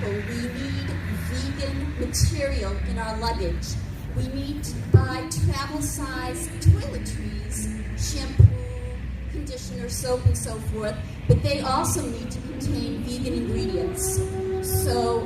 example, we need vegan material in our luggage. We need to buy travel-size toiletries, shampoo, conditioner, soap, and so forth, but they also need to contain vegan ingredients. So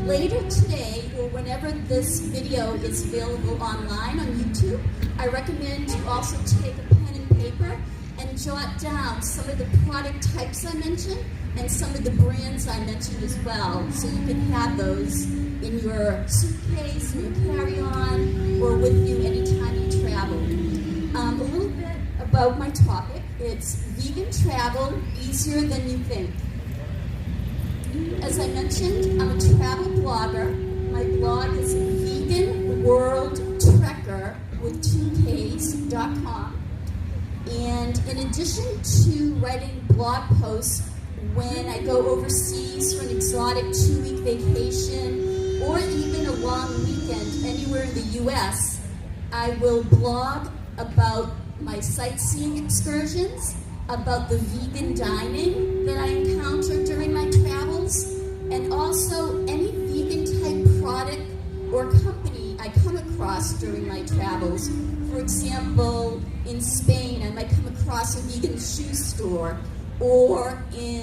later today, or whenever this video is available online on YouTube, I recommend you also take a pen and paper and jot down some of the product types I mentioned and some of the brands I mentioned as well, so you can have those in your suitcase, in your carry-on, or with you anytime you travel. A little bit about my topic. It's vegan travel, easier than you think. As I mentioned, I'm a travel blogger. My blog is veganworldtrekker with 2Ks.com. And in addition to writing blog posts when I go overseas for an exotic 2-week vacation or even a long weekend anywhere in the U.S., I will blog about my sightseeing excursions, about the vegan dining that I encounter during my travels, and also any vegan type product or company I come across during my travels. For example, in Spain, I might come across a vegan shoe store, or in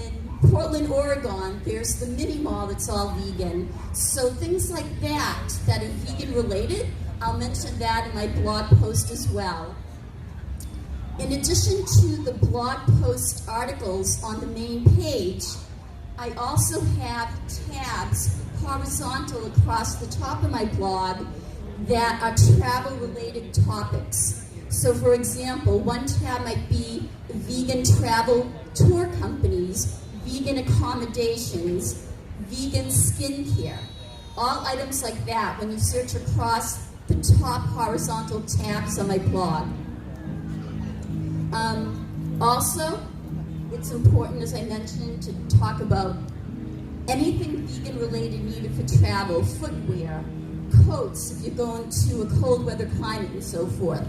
Portland, Oregon, there's the mini mall that's all vegan. So things like that are vegan related, I'll mention that in my blog post as well. In addition to the blog post articles on the main page, I also have tabs horizontal across the top of my blog that are travel-related topics. So for example, one tab might be vegan travel tour companies, vegan accommodations, vegan skincare, all items like that when you search across the top horizontal tabs on my blog. Also, it's important, as I mentioned, to talk about anything vegan related needed for travel, footwear, coats if you're going to a cold weather climate and so forth.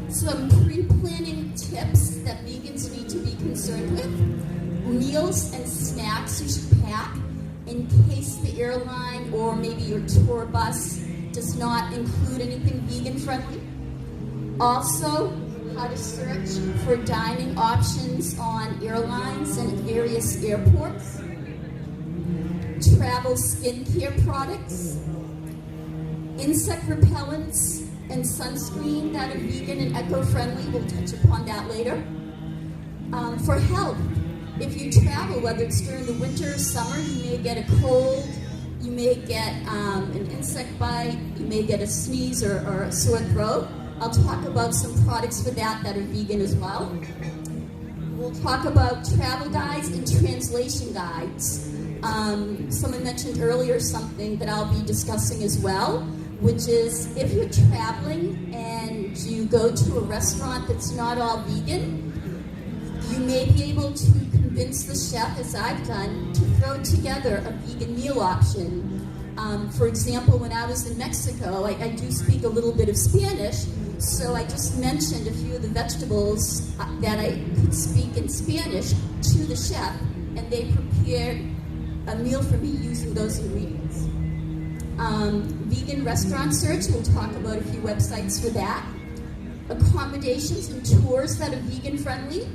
Some pre-planning tips that vegans need to be concerned with. Meals and snacks you should pack in case the airline or maybe your tour bus does not include anything vegan friendly. Also, how to search for dining options on airlines and at various airports. Travel skincare products. Insect repellents and sunscreen that are vegan and eco-friendly. We'll touch upon that later. For health, if you travel, whether it's during the winter or summer, you may get a cold, you may get an insect bite, you may get a sneeze or a sore throat. I'll talk about some products for that are vegan as well. We'll talk about travel guides and translation guides. Someone mentioned earlier something that I'll be discussing as well, which is if you're traveling and you go to a restaurant that's not all vegan, you may be able to convince the chef, as I've done, to throw together a vegan meal option. For example, when I was in Mexico, I do speak a little bit of Spanish, so I just mentioned a few of the vegetables that I could speak in Spanish to the chef, and they prepared a meal for me using those ingredients. Vegan restaurant search, we'll talk about a few websites for that. Accommodations and tours that are vegan friendly.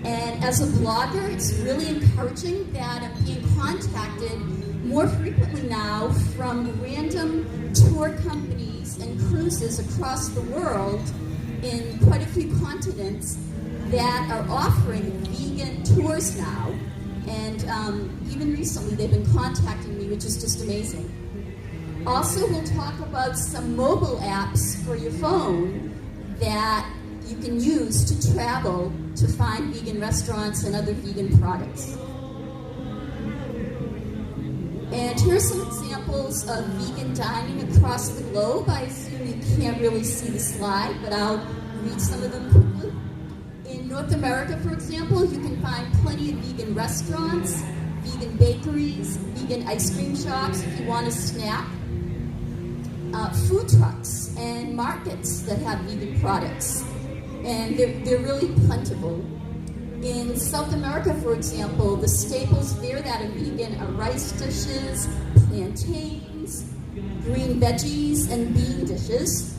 And as a blogger, it's really encouraging that I'm being contacted more frequently now from random tour companies and cruises across the world in quite a few continents that are offering vegan tours now. And even recently, they've been contacting me, which is just amazing. Also, we'll talk about some mobile apps for your phone that you can use to travel to find vegan restaurants and other vegan products. And here's some examples of vegan dining across the globe. I assume you can't really see the slide, but I'll read some of them quickly. In North America, for example, you can find plenty of vegan restaurants, vegan bakeries, vegan ice cream shops if you want a snack, food trucks and markets that have vegan products. And they're really plentiful. In South America, for example, the staples there that are vegan are rice dishes, plantains, green veggies, and bean dishes.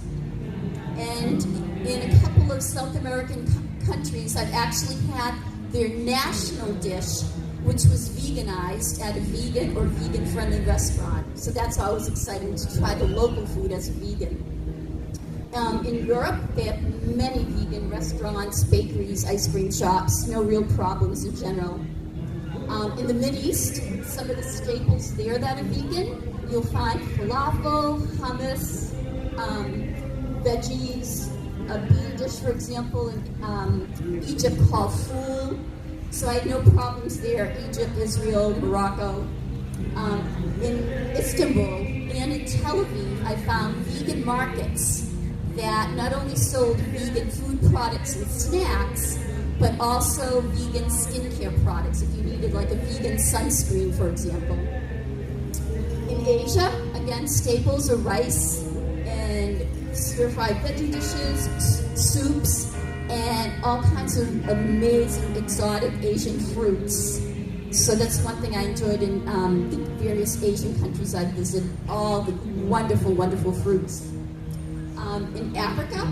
And in a couple of South American countries, I've actually had their national dish, which was veganized at a vegan or vegan-friendly restaurant. So that's always exciting to try the local food as a vegan. In Europe, they have many vegan restaurants, bakeries, ice cream shops, no real problems in general. In the Mideast, some of the staples there that are vegan, you'll find falafel, hummus, veggies, a bean dish, for example, in Egypt called fool. So I had no problems there. Egypt, Israel, Morocco. In Istanbul and in Tel Aviv, I found vegan markets that not only sold vegan food products and snacks, but also vegan skincare products, if you needed like a vegan sunscreen, for example. In Asia, again, staples are rice and stir-fried veggie dishes, soups, and all kinds of amazing exotic Asian fruits. So that's one thing I enjoyed in the various Asian countries I visited, all the wonderful, wonderful fruits. In Africa,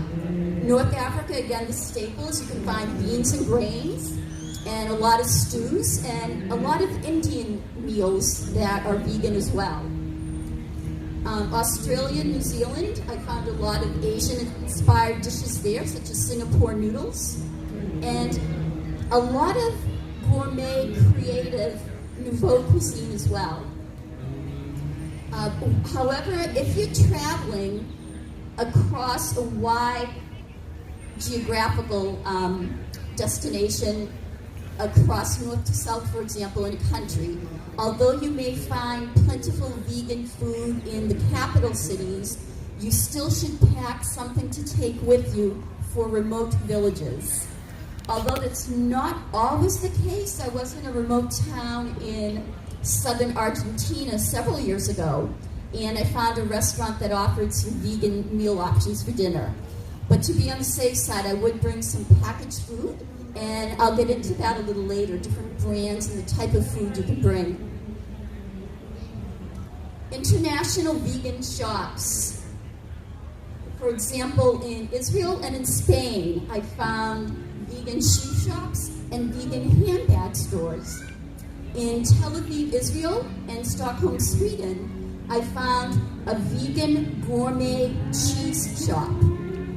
North Africa, again, the staples, you can find beans and grains, and a lot of stews, and a lot of Indian meals that are vegan as well. Australia, New Zealand, I found a lot of Asian-inspired dishes there, such as Singapore noodles, and a lot of gourmet, creative, nouveau cuisine as well. However, if you're traveling across a wide geographical destination, across north to south, for example, in a country, although you may find plentiful vegan food in the capital cities, you still should pack something to take with you for remote villages. Although that's not always the case, I was in a remote town in southern Argentina several years ago, and I found a restaurant that offered some vegan meal options for dinner. But to be on the safe side, I would bring some packaged food, and I'll get into that a little later, different brands and the type of food you can bring. International vegan shops. For example, in Israel and in Spain, I found vegan shoe shops and vegan handbag stores. In Tel Aviv, Israel, and Stockholm, Sweden, I found a vegan gourmet cheese shop.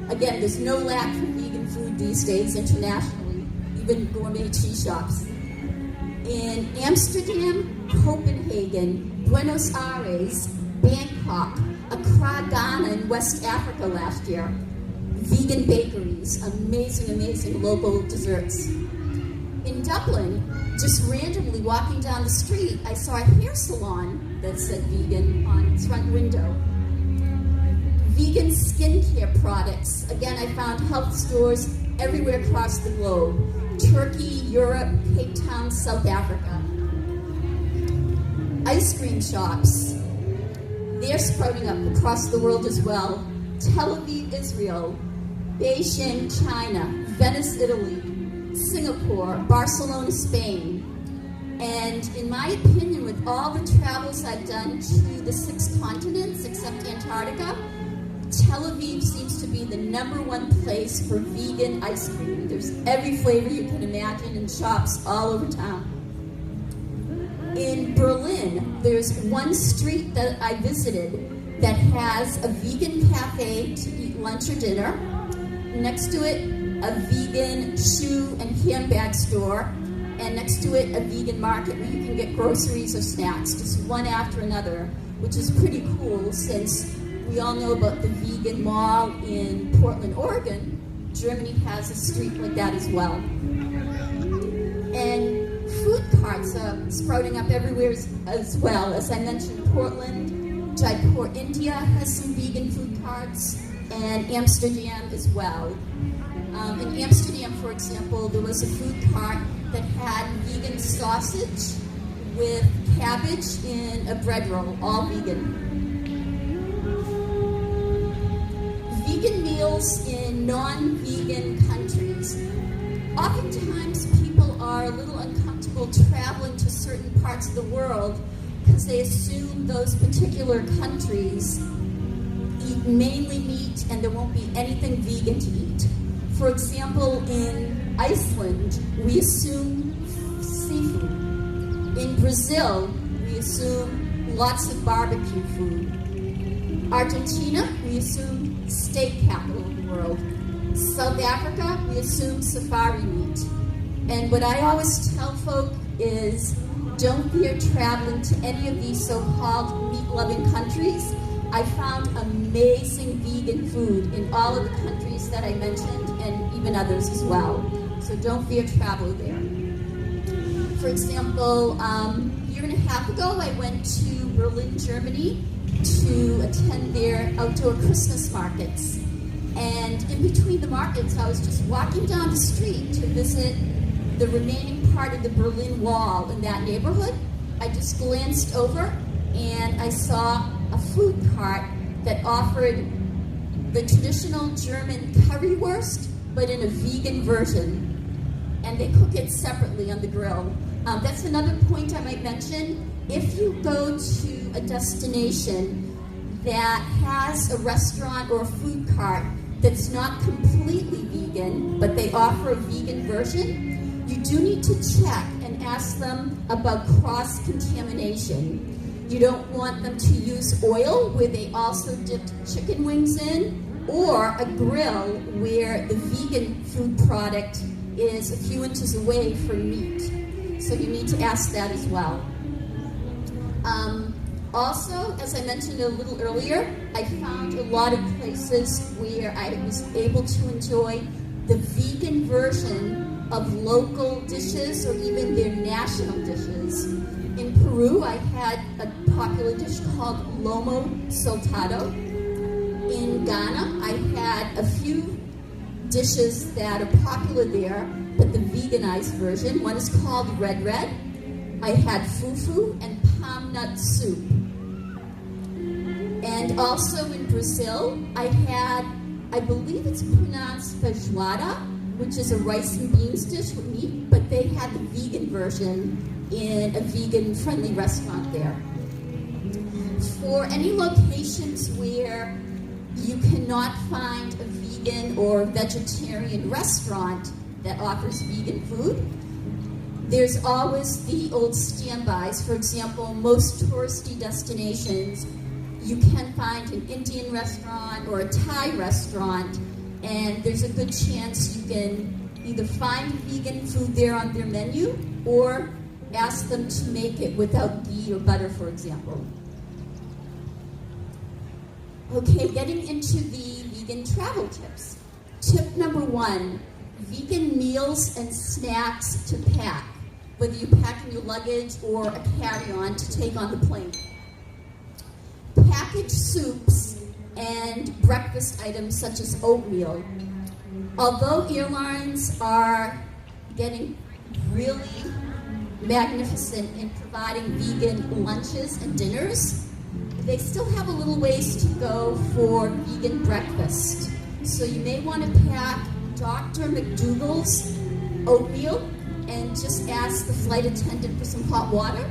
Again, there's no lack for vegan food these days internationally, even gourmet cheese shops. In Amsterdam, Copenhagen, Buenos Aires, Bangkok, Accra, Ghana, in West Africa last year, vegan bakeries, amazing, amazing local desserts. In Dublin, just randomly walking down the street, I saw a hair salon that said vegan on its front window. Vegan skincare products. Again, I found health stores everywhere across the globe. Turkey, Europe, Cape Town, South Africa. Ice cream shops. They're sprouting up across the world as well. Tel Aviv, Israel, Beijing, China, Venice, Italy, Singapore, Barcelona, Spain. And in my opinion, with all the travels I've done to the 6 continents except Antarctica, Tel Aviv seems to be the #1 place for vegan ice cream. There's every flavor you can imagine in shops all over town. In Berlin, there's one street that I visited that has a vegan cafe to eat lunch or dinner. Next to it, a vegan shoe and handbag store. And next to it, a vegan market where you can get groceries or snacks, just one after another, which is pretty cool since we all know about the vegan mall in Portland, Oregon. Germany has a street like that as well. And food carts are sprouting up everywhere as well. As I mentioned, Portland, Jaipur, India has some vegan food carts, and Amsterdam as well. In Amsterdam, for example, there was a food cart that had vegan sausage with cabbage in a bread roll, all vegan. Vegan meals in non-vegan countries. Oftentimes people are a little uncomfortable traveling to certain parts of the world because they assume those particular countries eat mainly meat and there won't be anything vegan to eat. For example, in Iceland, we assume seafood. In Brazil, we assume lots of barbecue food. Argentina, we assume steak capital of the world. South Africa, we assume safari meat. And what I always tell folk is, don't fear traveling to any of these so-called meat-loving countries. I found amazing vegan food in all of the countries that I mentioned, and even others as well. So don't fear travel there. For example, a year and a half ago, I went to Berlin, Germany, to attend their outdoor Christmas markets. And in between the markets, I was just walking down the street to visit the remaining part of the Berlin Wall in that neighborhood. I just glanced over and I saw a food cart that offered the traditional German currywurst, but in a vegan version. And they cook it separately on the grill. That's another point I might mention. If you go to a destination that has a restaurant or a food cart that's not completely vegan, but they offer a vegan version, you do need to check and ask them about cross-contamination. You don't want them to use oil where they also dipped chicken wings in, or a grill where the vegan food product is a few inches away from meat. So you need to ask that as well. Also, as I mentioned a little earlier, I found a lot of places where I was able to enjoy the vegan version of local dishes or even their national dishes. In Peru, I had a popular dish called lomo saltado. In Ghana, I had a few dishes that are popular there, but the veganized version. One is called red red. I had fufu and palm nut soup. And also in Brazil, I had, I believe it's pronounced feijoada, which is a rice and beans dish with meat, but they had the vegan version in a vegan-friendly restaurant there. For any locations where you cannot find a vegan or vegetarian restaurant that offers vegan food, there's always the old standbys. For example, most touristy destinations, you can find an Indian restaurant or a Thai restaurant, and there's a good chance you can either find vegan food there on their menu or ask them to make it without ghee or butter, for example. Okay, getting into the vegan travel tips. Tip number 1, vegan meals and snacks to pack, whether you pack in your luggage or a carry-on to take on the plane. Packaged soups and breakfast items such as oatmeal. Although airlines are getting really magnificent in providing vegan lunches and dinners, they still have a little ways to go for vegan breakfast. So you may want to pack Dr. McDougall's oatmeal and just ask the flight attendant for some hot water,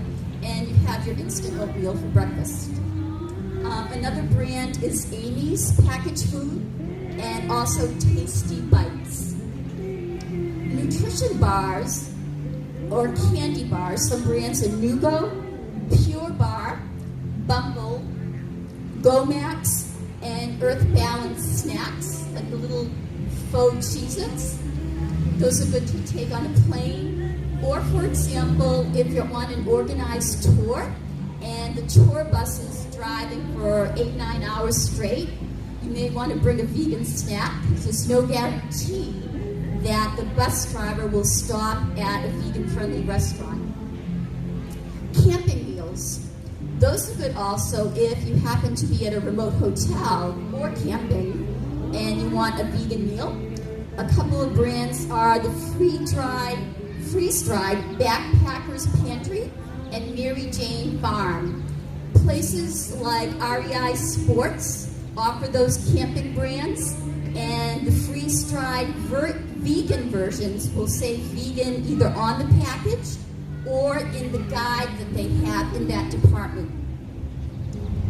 and you have your instant oatmeal for breakfast. Another brand is Amy's packaged food, and also Tasty Bites. Nutrition bars or candy bars, some brands are Nugo, Pure Bar, Bumble, Gomax, and Earth Balance snacks, like the little faux Cheez-Its. Those are good to take on a plane. Or, for example, if you're on an organized tour and the tour bus is driving for 8-9 hours straight, you may want to bring a vegan snack, because there's no guarantee that the bus driver will stop at a vegan-friendly restaurant. Camping meals. Those are good also if you happen to be at a remote hotel or camping and you want a vegan meal. A couple of brands are the freeze-dried Backpackers Pantry and Mary Jane Farm. Places like REI Sports offer those camping brands, and the freeze-dried vegan versions will say vegan either on the package or in the guide that they have in that department.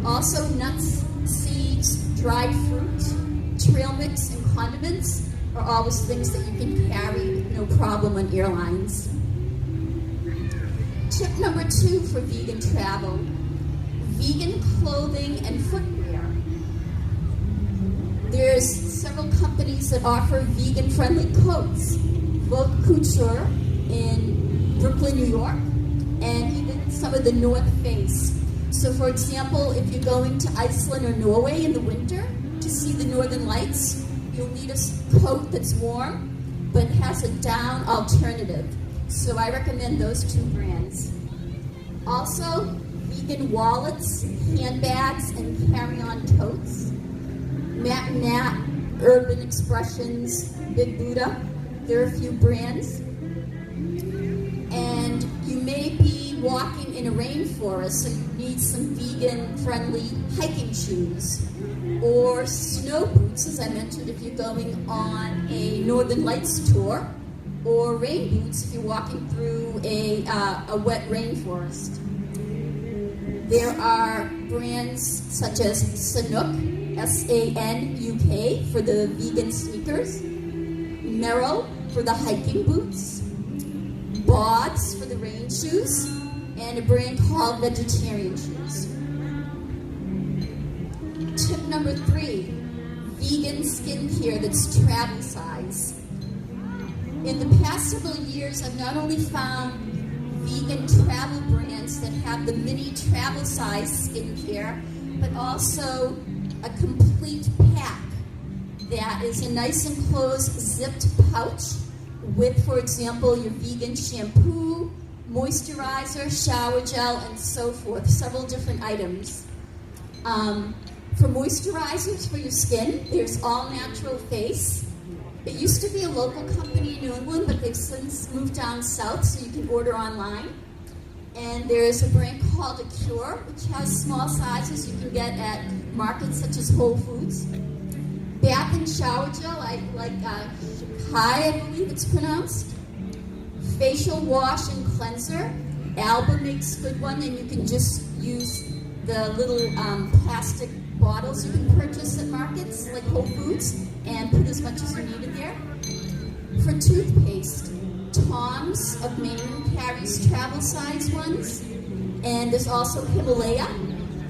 Also, nuts, seeds, dried fruit, trail mix, and condiments are always things that you can carry with no problem on airlines. Tip number 2 for vegan travel: vegan clothing and footwear. There's several companies that offer vegan-friendly coats. Vocalize in Brooklyn, New York, and even some of the North Face. So, for example, if you're going to Iceland or Norway in the winter to see the northern lights, you'll need a coat that's warm, but has a down alternative. So I recommend those 2 brands. Also, vegan wallets, handbags, and carry-on totes. Matt and Nat, Urban Expressions, Big Buddha. There are a few brands. And you may be walking in a rainforest, so you need some vegan-friendly hiking shoes. Or snow boots, as I mentioned, if you're going on a Northern Lights tour. Or rain boots if you're walking through a wet rainforest. There are brands such as Sanuk, S-A-N-U-K, for the vegan sneakers, Merrell for the hiking boots, Bods for the rain shoes, and a brand called Vegetarian Shoes. Tip number 3, vegan skincare that's travel size. In the past several years, I've not only found vegan travel brands that have the mini travel size skincare, but also a complete pack that is a nice enclosed zipped pouch with, for example, your vegan shampoo, moisturizer, shower gel, and so forth, several different items. For moisturizers for your skin, there's All Natural Face. It used to be a local company in New England, but they've since moved down south, so you can order online. And there's a brand called Cure, which has small sizes you can get at markets such as Whole Foods. Bath and shower gel, I like Kai, I believe it's pronounced. Facial wash and cleanser. Alba makes a good one, and you can just use the little plastic bottles you can purchase at markets like Whole Foods and put as much as you need in there. For toothpaste, Tom's of Maine carries travel size ones, and there's also Himalaya.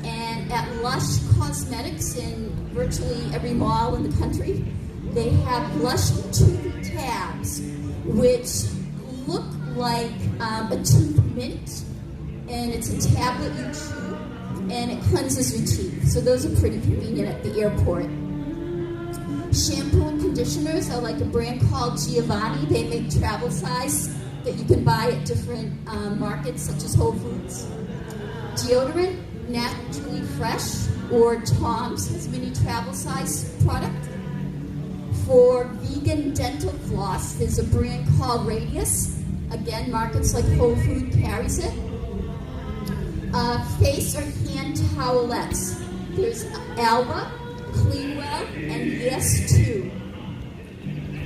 And at Lush Cosmetics in virtually every mall in the country, they have Lush tooth tabs, which look like a tooth mint, and it's a tablet you chew, and it cleanses your teeth. So those are pretty convenient at the airport. Shampoo and conditioners are like a brand called Giovanni. They make travel size that you can buy at different markets such as Whole Foods. Deodorant, Naturally Fresh, or Tom's has mini travel size product. For vegan dental floss, there's a brand called Radius. Again, markets like Whole Foods carries it. Face or hand towelettes. There's Alba, Cleanwell, and Yes 2.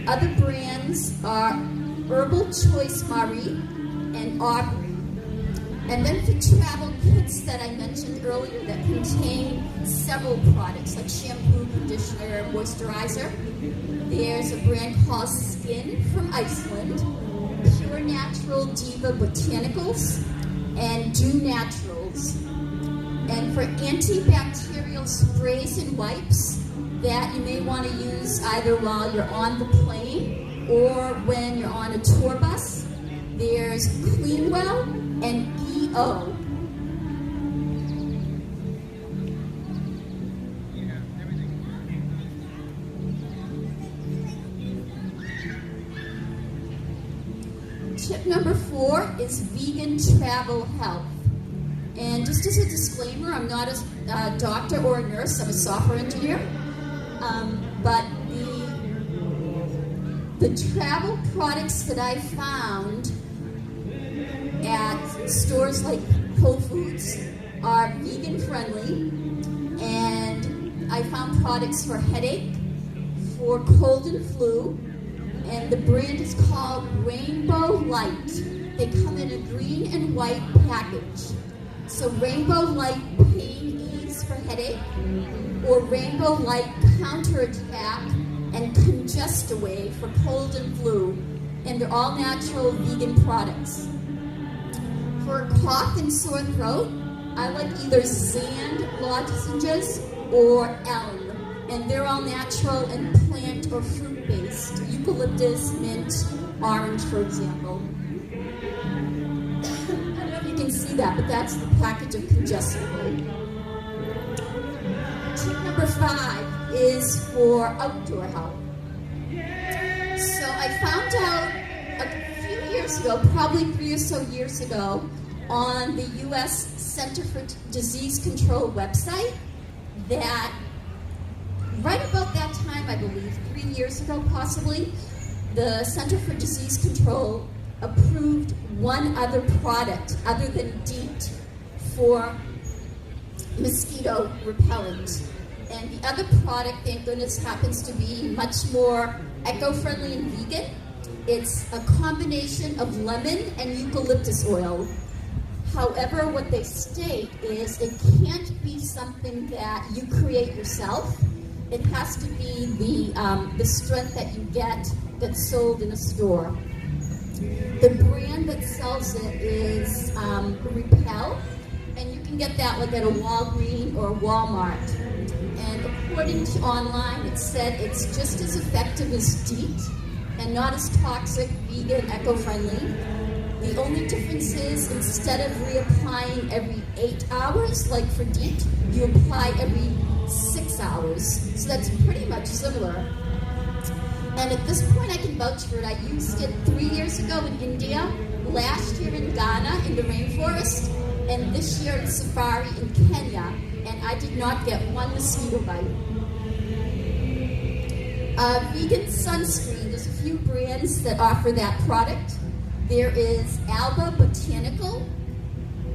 Other brands are Herbal Choice Marie and Aubrey. And then for travel kits that I mentioned earlier that contain several products like shampoo, conditioner, moisturizer, there's a brand called Skin from Iceland, Pure Natural Diva Botanicals, and Do Naturals. And for antibacterial sprays and wipes that you may want to use either while you're on the plane or when you're on a tour bus, there's Cleanwell and EO. Tip number 4 is vegan travel health. And just as a disclaimer, I'm not a doctor or a nurse, I'm a software engineer. But the travel products that I found at stores like Whole Foods are vegan friendly, and I found products for headache, for cold and flu, and the brand is called Rainbow Light. They come in a green and white package. So Rainbow Light Pain Ease for headache, or Rainbow Light Counterattack and Congest Away for cold and flu. And they're all natural vegan products. For cough and sore throat, I like either Zand lozenges or Elm. And they're all natural and plant or fruit based. Eucalyptus, mint, orange, for example. I don't know if you can see that, but that's the package of Congest Away. Tip number 5 is for outdoor health. So I found out a few years ago, probably 3 or so years ago, on the U.S. Center for Disease Control website that right about that time, I believe, 3 years ago possibly, the Center for Disease Control approved one other product other than DEET for mosquito repellent. And the other product, thank goodness, happens to be much more eco-friendly and vegan. It's a combination of lemon and eucalyptus oil. However, what they state is it can't be something that you create yourself. It has to be the strength that you get that's sold in a store. The brand that sells it is Repel, and you can get that like at a Walgreens or Walmart. And according to online, it said it's just as effective as DEET and not as toxic, vegan, eco-friendly. The only difference is instead of reapplying every 8 hours, like for DEET, you apply every 6 hours. So that's pretty much similar. And at this point, I can vouch for it. I used it 3 years ago in India, last year in Ghana in the rainforest, and this year in safari in Kenya, and I did not get one mosquito bite. Vegan sunscreen, there's a few brands that offer that product. There is Alba Botanical,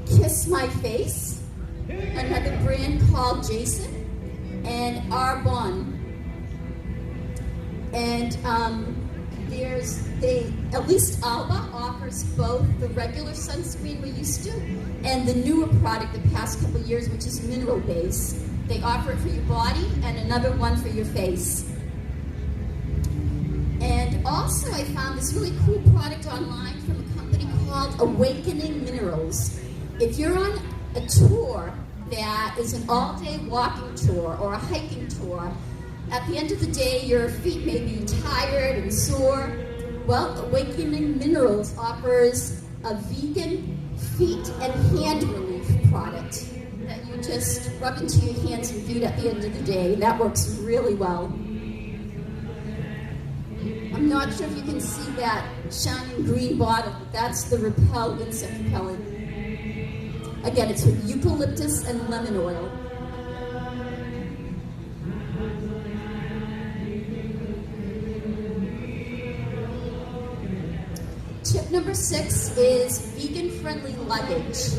Kiss My Face, another brand called Jason, and Arbonne. And at least Alba offers both the regular sunscreen we used to and the newer product the past couple of years, which is mineral based. They offer it for your body and another one for your face. And also I found this really cool product online from a company called Awakening Minerals. If you're on a tour that is an all-day walking tour or a hiking tour, at the end of the day, your feet may be tired and sore. Well, Awakening Minerals offers a vegan feet and hand relief product that you just rub into your hands and feet at the end of the day. That works really well. I'm not sure if you can see that shining green bottle, but that's the Repel insect repellent. Again, it's with eucalyptus and lemon oil. Tip number 6 is vegan-friendly luggage.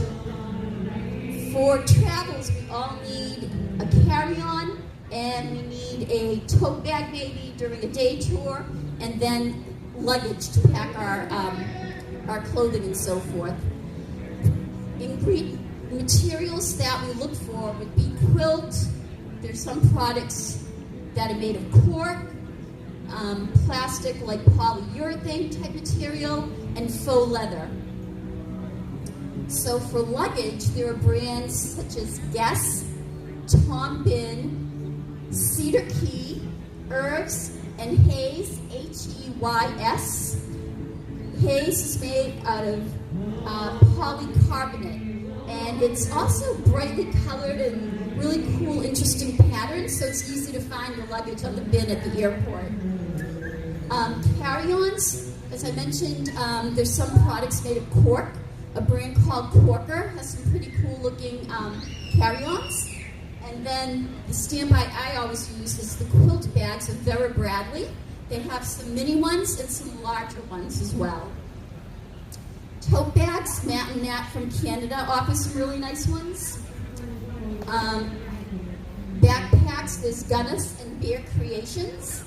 For travels, we all need a carry-on, and we need a tote bag maybe during a day tour, and then luggage to pack our clothing and so forth. Materials that we look for would be quilt. There's some products that are made of cork, plastic like polyurethane type material, and faux leather. So for luggage, there are brands such as Guess, Tom Bin, Cedar Key, Herbs, and Hayes, H-E-Y-S. Hayes is made out of polycarbonate, and it's also brightly colored and really cool, interesting patterns, so it's easy to find your luggage on the bin at the airport. Carry-ons, as I mentioned, there's some products made of cork. A brand called Corker has some pretty cool-looking carry-ons. And then the standby I always use is the quilt bags of Vera Bradley. They have some mini ones and some larger ones as well. Tote bags, Matt and Nat from Canada offers some really nice ones. Backpacks, there's Gunness and Bear Creations.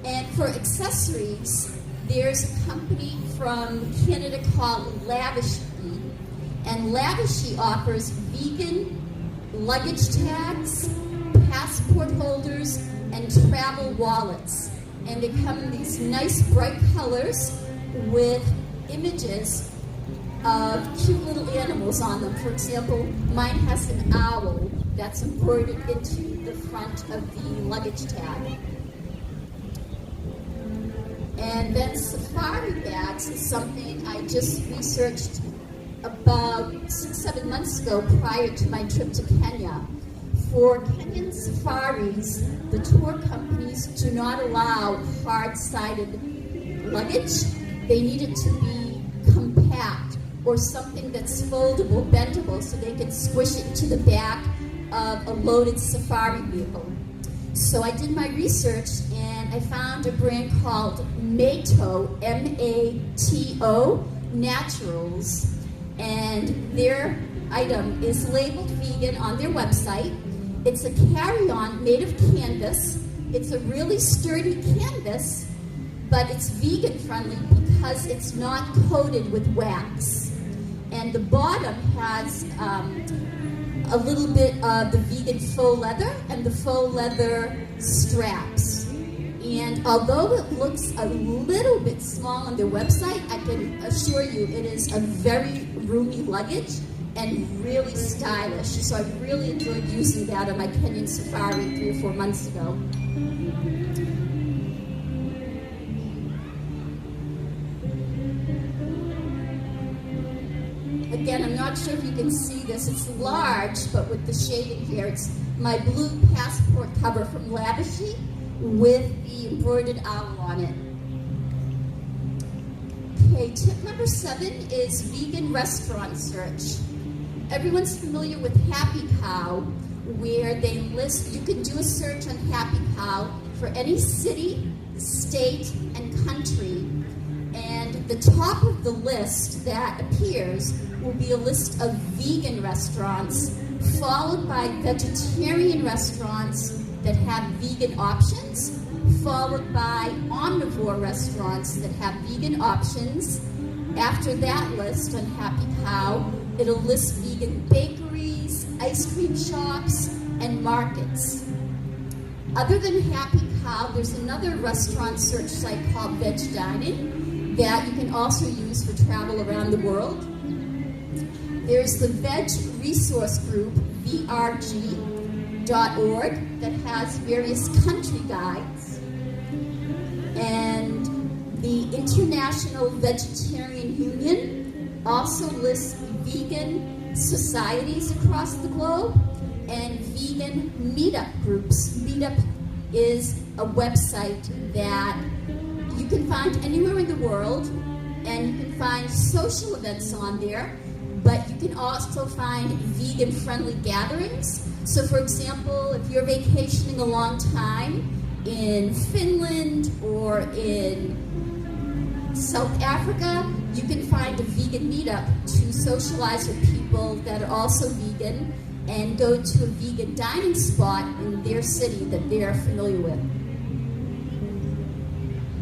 And for accessories, there's a company from Canada called Luggage, and Luggage offers vegan luggage tags, passport holders, and travel wallets. And they come in these nice bright colors with images of cute little animals on them. For example, mine has an owl that's embroidered into the front of the luggage tag. And then safari bags is something I just researched about 6-7 months ago prior to my trip to Kenya. For Kenyan safaris, the tour companies do not allow hard-sided luggage. They need it to be compact or something that's foldable, bendable, so they can squish it into the back of a loaded safari vehicle. So I did my research and I found a brand called Mato, M-A-T-O, Naturals, and their item is labeled vegan on their website. It's a carry-on made of canvas. It's a really sturdy canvas, but it's vegan friendly because it's not coated with wax. And the bottom has a little bit of the vegan faux leather and the faux leather straps. And although it looks a little bit small on their website, I can assure you it is a very roomy luggage and really stylish. So I really enjoyed using that on my Kenyan safari 3 or 4 months ago. Again, I'm not sure if you can see this. It's large, but with the shading here, it's my blue passport cover from Lavishie with the embroidered owl on it. Okay, tip number 7 is vegan restaurant search. Everyone's familiar with Happy Cow, where they list, you can do a search on Happy Cow for any city, state, and country. And the top of the list that appears will be a list of vegan restaurants, followed by vegetarian restaurants that have vegan options, followed by omnivore restaurants that have vegan options. After that list on Happy Cow, it'll list vegan bakeries, ice cream shops, and markets. Other than Happy Cow, there's another restaurant search site called Veg Dining that you can also use for travel around the world. There's the Veg Resource Group, VRG.org, that has various country guides. And the International Vegetarian Union also lists vegan societies across the globe and vegan meetup groups. Meetup is a website that you can find anywhere in the world, and you can find social events on there, but you can also find vegan-friendly gatherings. So for example, if you're vacationing a long time in Finland or in South Africa, you can find a vegan meetup to socialize with people that are also vegan and go to a vegan dining spot in their city that they're familiar with.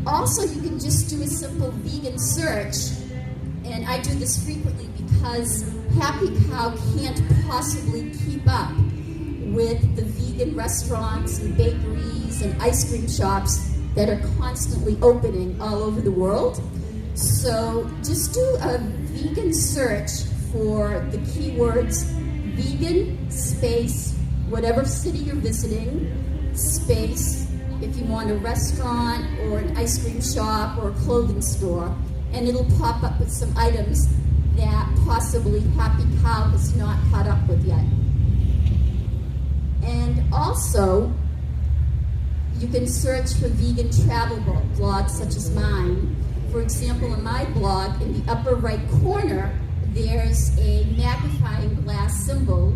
Also, you can just do a simple vegan search, and I do this frequently because Happy Cow can't possibly keep up with the vegan restaurants and bakeries and ice cream shops that are constantly opening all over the world. So just do a vegan search for the keywords vegan space, whatever city you're visiting, space, if you want a restaurant or an ice cream shop or a clothing store, and it'll pop up with some items that possibly Happy Cow has not caught up with yet. And also, you can search for vegan travel blogs such as mine. For example, in my blog, in the upper right corner, there's a magnifying glass symbol.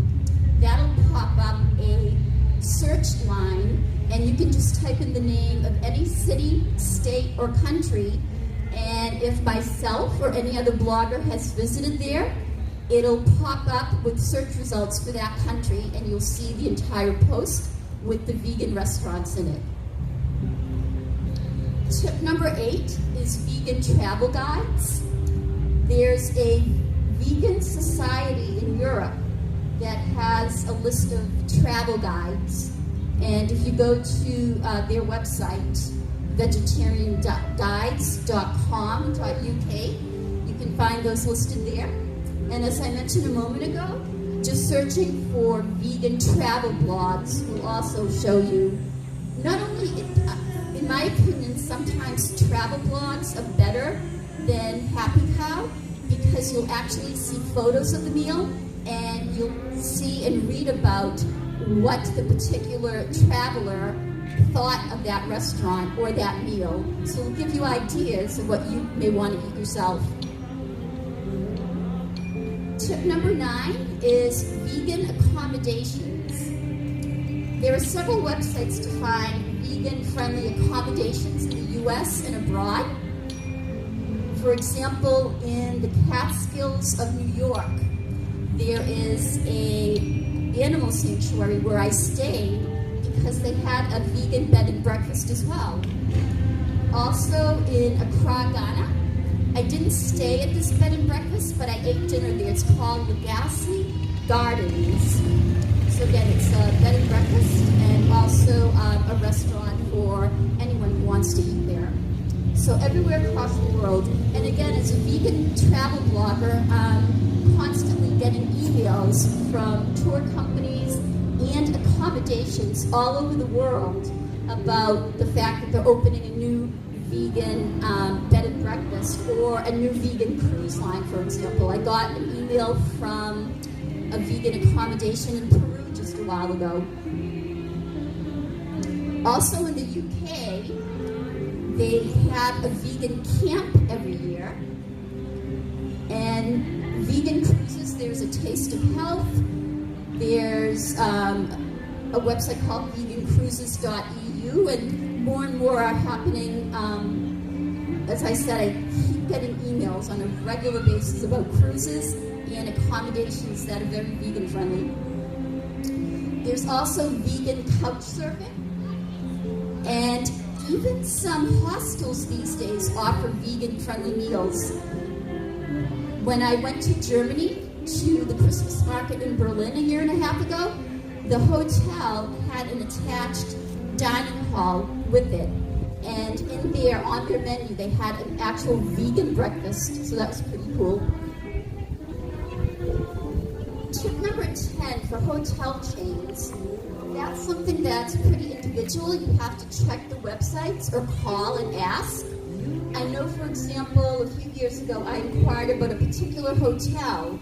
That'll pop up a search line, and you can just type in the name of any city, state, or country, and if myself or any other blogger has visited there, it'll pop up with search results for that country, and you'll see the entire post with the vegan restaurants in it. Tip number 8 is vegan travel guides. There's a vegan society in Europe that has a list of travel guides. And if you go to their website, vegetarianguides.com.uk, you can find those listed there. And as I mentioned a moment ago, just searching for vegan travel blogs will also show you, not only, in my opinion, sometimes travel blogs are better than Happy Cow because you'll actually see photos of the meal and you'll see and read about what the particular traveler thought of that restaurant or that meal. So it'll give you ideas of what you may want to eat yourself. Tip number 9 is vegan accommodations. There are several websites to find vegan-friendly accommodations in the U.S. and abroad. For example, in the Catskills of New York, there is an animal sanctuary where I stayed because they had a vegan bed and breakfast as well. Also in Accra, Ghana, I didn't stay at this bed and breakfast, but I ate dinner there. It's called Legacy Gardens. So again, it's a bed and breakfast and also a restaurant for anyone who wants to eat there. So everywhere across the world, and again, as a vegan travel blogger, I'm constantly getting emails from tour companies and accommodations all over the world about the fact that they're opening a new vegan bed and breakfast or a new vegan cruise line, for example. I got an email from a vegan accommodation in Peru just a while ago. Also in the UK, they have a vegan camp every year. And vegan cruises, there's a Taste of Health. There's a website called vegancruises.eu, and more are happening. As I said, I keep getting emails on a regular basis about cruises and accommodations that are very vegan friendly. There's also vegan couch surfing, and even some hostels these days offer vegan friendly meals. When I went to Germany to the Christmas market in Berlin a year and a half ago, the hotel had an attached dining hall with it. And in there, on their menu, they had an actual vegan breakfast. So that was pretty cool. Tip number 10 for hotel chains. That's something that's pretty individual. You have to check the websites or call and ask. I know, for example, a few years ago, I inquired about a particular hotel,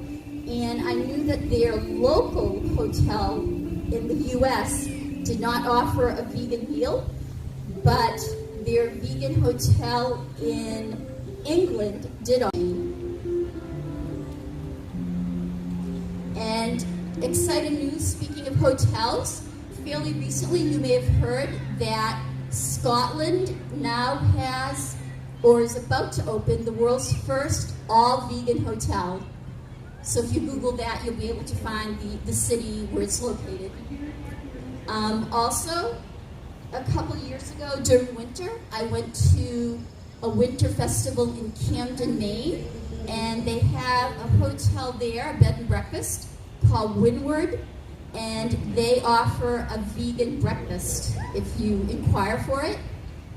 and I knew that their local hotel in the U.S. did not offer a vegan meal, but their vegan hotel in England did. And exciting news, speaking of hotels, fairly recently you may have heard that Scotland now has, or is about to open, the world's first all-vegan hotel. So if you Google that, you'll be able to find the city where it's located. Also, a couple years ago during winter, I went to a winter festival in Camden, Maine, and they have a hotel there, a bed and breakfast, called Windward, and they offer a vegan breakfast if you inquire for it.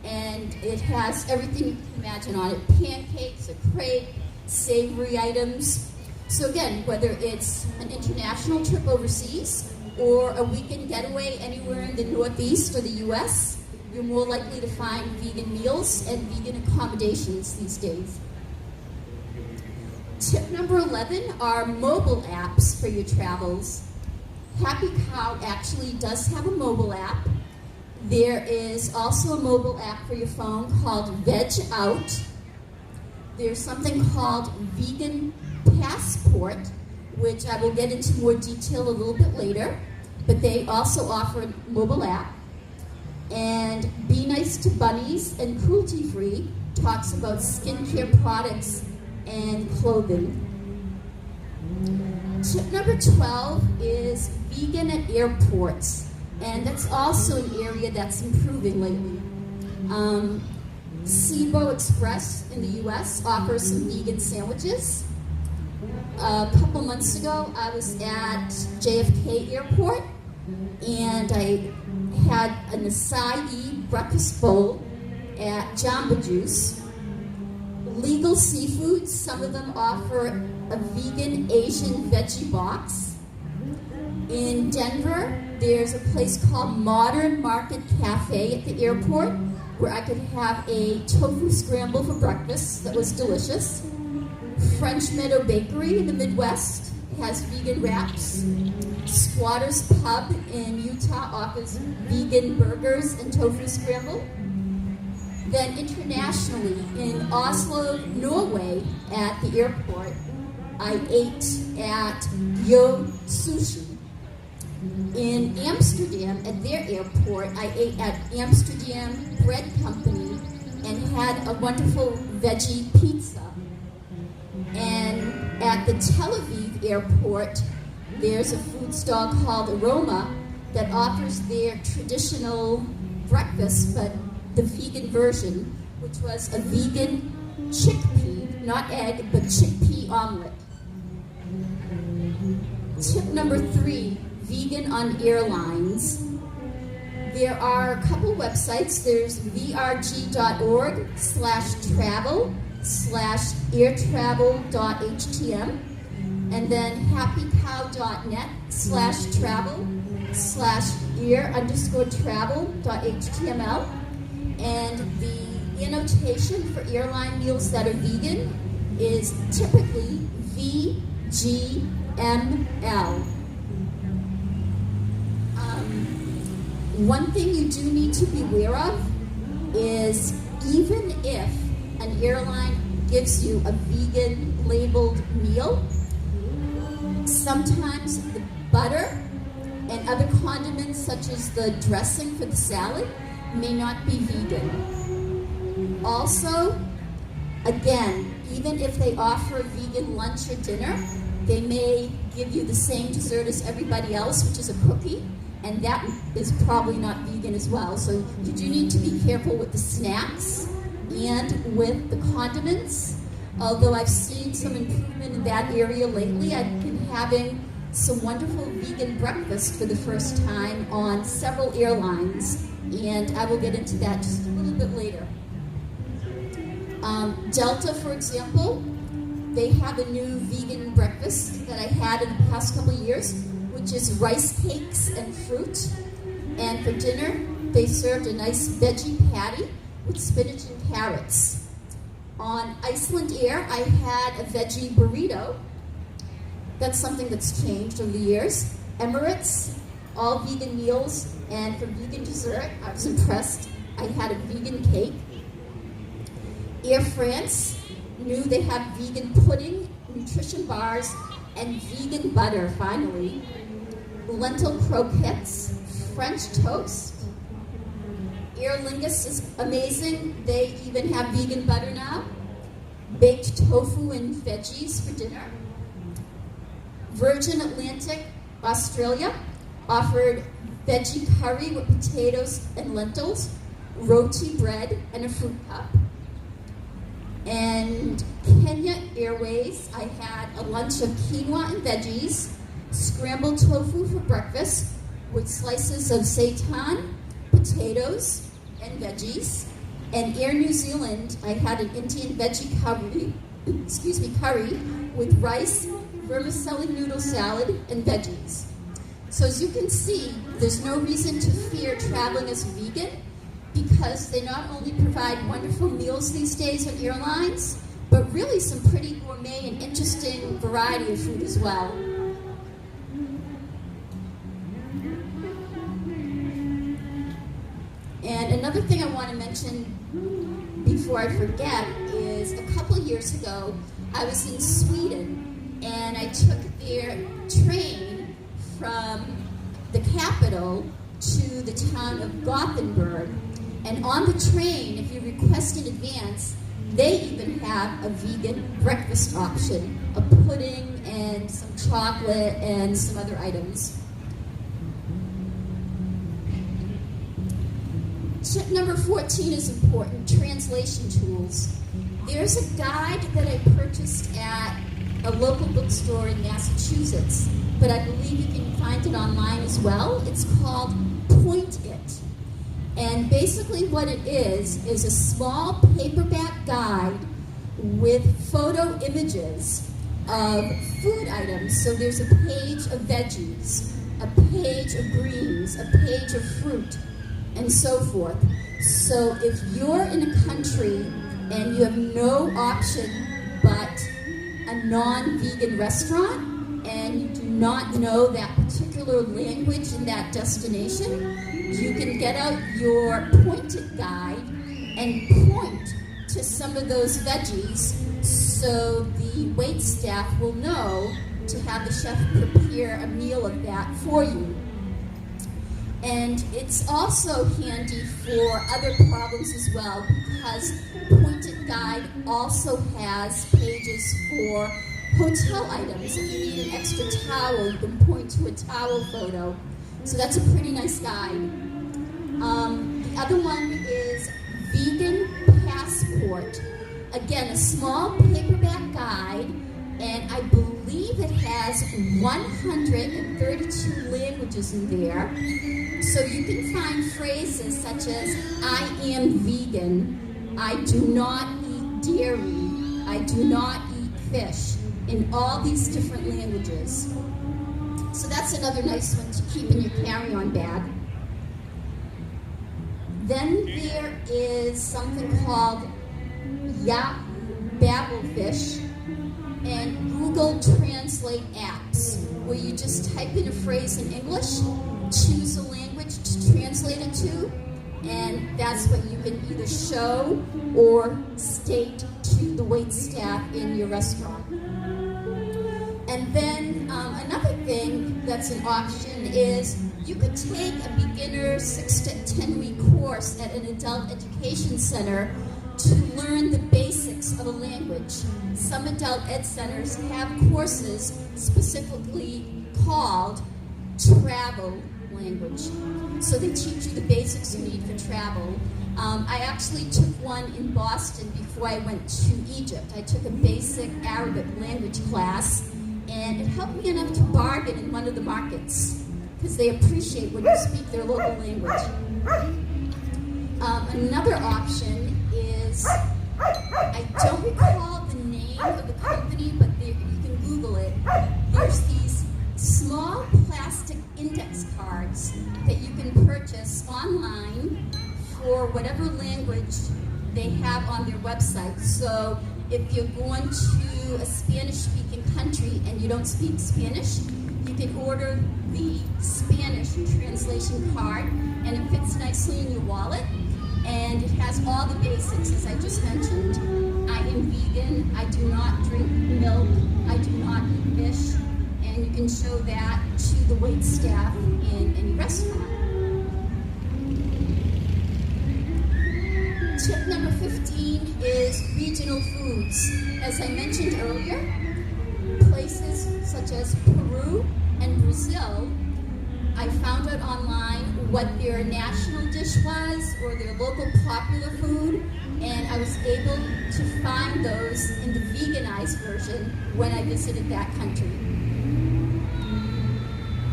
And it has everything you can imagine on it: pancakes, a crepe, savory items. So again, whether it's an international trip overseas or a weekend getaway anywhere in the Northeast or the U.S., you're more likely to find vegan meals and vegan accommodations these days. Tip number 11 are mobile apps for your travels. Happy Cow actually does have a mobile app. There is also a mobile app for your phone called Veg Out. There's something called Vegan Passport, which I will get into more detail a little bit later, but they also offer a mobile app. And Be Nice to Bunnies and Cruelty Free talks about skincare products and clothing. Tip number 12 is vegan at airports, and that's also an area that's improving lately. SIBO Express in the US offers some vegan sandwiches. A couple months ago, I was at JFK Airport, and I had an acai breakfast bowl at Durian Juice. Legal Seafoods, some of them offer a vegan Asian veggie box. In Denver, there's a place called Modern Market Cafe at the airport where I could have a tofu scramble for breakfast that was delicious. French Meadow Bakery in the Midwest has vegan wraps. Squatter's Pub in Utah offers vegan burgers and tofu scramble. Then internationally, in Oslo, Norway, at the airport, I ate at Sushi. In Amsterdam, at their airport, I ate at Amsterdam Bread Company and had a wonderful veggie pizza. And at the Tel Aviv airport, there's a food stall called Aroma that offers their traditional breakfast, but the vegan version, which was a vegan chickpea, not egg, but chickpea omelet. Tip number 3, vegan on airlines. There are a couple websites. There's vrg.org/travel/airtravel.htm, and then happycow.net/travel/air_travel.html. And the annotation for airline meals that are vegan is typically VGML. One thing you do need to be aware of is even if an airline gives you a vegan labeled meal, sometimes the butter and other condiments such as the dressing for the salad may not be vegan. Also, again, even if they offer a vegan lunch or dinner, they may give you the same dessert as everybody else, which is a cookie, and that is probably not vegan as well. So you do need to be careful with the snacks and with the condiments. Although I've seen some improvement in that area lately, I've been having some wonderful vegan breakfast for the first time on several airlines, and I will get into that just a little bit later. Delta, for example, they have a new vegan breakfast that I had in the past couple of years, which is rice cakes and fruit. And for dinner, they served a nice veggie patty with spinach and carrots. On Iceland Air, I had a veggie burrito. That's something that's changed over the years. Emirates, all vegan meals, and for vegan dessert, I was impressed. I had a vegan cake. Air France, knew they have vegan pudding, nutrition bars, and vegan butter, finally. Lentil croquettes, French toast. Aer Lingus is amazing. They even have vegan butter now. Baked tofu and veggies for dinner. Virgin Atlantic, Australia, offered veggie curry with potatoes and lentils, roti bread, and a fruit cup. And Kenya Airways, I had a lunch of quinoa and veggies, scrambled tofu for breakfast with slices of seitan, potatoes, and veggies. And Air New Zealand, I had an Indian veggie curry with rice, vermicelli noodle salad, and veggies. So as you can see, there's no reason to fear traveling as vegan, because they not only provide wonderful meals these days on airlines, but really some pretty gourmet and interesting variety of food as well. And another thing I want to mention before I forget is a couple years ago, I was in Sweden, and I took their train from the capital to the town of Gothenburg. And on the train, if you request in advance, they even have a vegan breakfast option, a pudding and some chocolate and some other items. Tip Tip number 14 is important, translation tools. There's a guide that I purchased at a local bookstore in Massachusetts, but I believe you can find it online as well. It's called Point It. And basically what it is a small paperback guide with photo images of food items. So there's a page of veggies, a page of greens, a page of fruit, and so forth. So if you're in a country and you have no option but a non-vegan restaurant and you do not know that particular language in that destination, you can get out your pointed guide and point to some of those veggies so the wait staff will know to have the chef prepare a meal of that for you. And it's also handy for other problems as well, because Pointed Guide also has pages for hotel items. If you need an extra towel, you can point to a towel photo. So that's a pretty nice guide. The other one is Vegan Passport. Again, a small paperback guide, and I believe it has 132 languages in there. So you can find phrases such as, I am vegan, I do not eat dairy, I do not eat fish, in all these different languages. So that's another nice one to keep in your carry-on bag. Then there is something called Babblefish and Google Translate apps, where you just type in a phrase in English, choose a language to translate it to, and that's what you can either show or state to the wait staff in your restaurant. And then another thing that's an option is you could take a beginner 6 to 10 week course at an adult education center to learn the basics of a language. Some adult ed centers have courses specifically called travel language. So they teach you the basics you need for travel. I actually took one in Boston before I went to Egypt. I took a basic Arabic language class, and it helped me enough to bargain in one of the markets, because they appreciate when you speak their local language. Another option is, I don't recall the name of the company, but you can Google it. There's these small plastic index cards that you can purchase online for whatever language they have on their website. So if you're going to a Spanish-speaking country and you don't speak Spanish, you can order the Spanish translation card, and it fits nicely in your wallet, and it has all the basics, as I just mentioned. I am vegan, I do not drink milk, I do not eat fish, and you can show that to the wait staff in any restaurant. Tip number 15 is regional foods. As I mentioned earlier, places such as Peru and Brazil, I found out online what their national dish was or their local popular food, and I was able to find those in the veganized version when I visited that country.